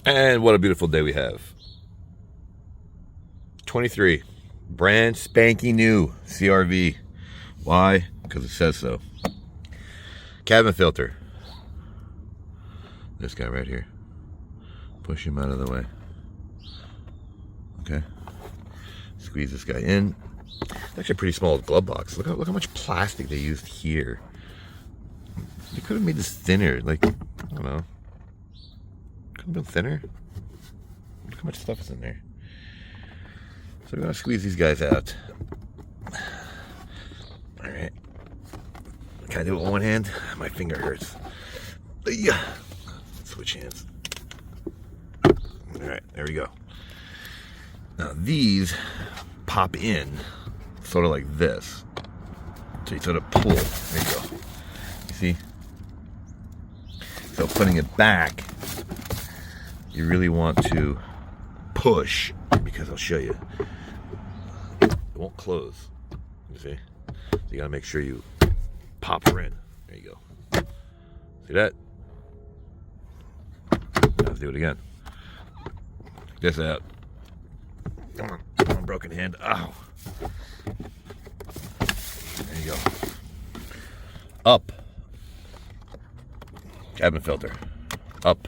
And what a beautiful day we have. 23. Brand spanky new CRV. Why? Because it says so. Cabin filter. This guy right here. Push him out of the way. Okay. Squeeze this guy in. It's actually a pretty small glove box. Look how much plastic they used here. They could have made this thinner. Like, I don't know. Could have been thinner. Look how much stuff is in there. So we're going to squeeze these guys out. Alright. Can I do it with one hand? My finger hurts. Yeah. Switch hands. Alright, there we go. Now these pop in sort of like this. So you sort of pull. There you go. You see? So putting it back, you really want to push, because I'll show you. It won't close. You see? So you gotta make sure you pop her in. There you go. See that? Now let's do it again. Take this out. Come on, broken hand. Ow. There you go. Up. Cabin filter. Up.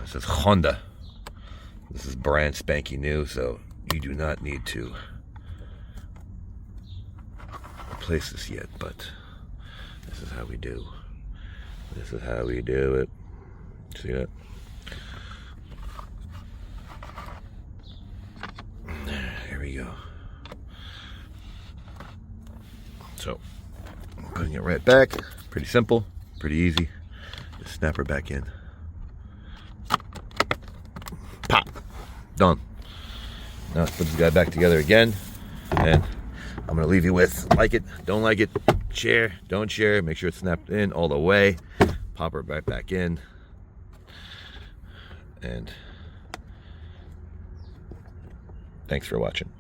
This is Honda. This is brand spanky new, so you do not need to replace this yet, but this is how we do. This is how we do it. See that? There we go. So, putting it right back. Pretty simple, pretty easy. Just snap her back in. Pop. Done. Now let's put this guy back together again. And I'm going to leave you with, like it, don't like it, share, don't share. Make sure it's snapped in all the way. Pop her right back in. And thanks for watching.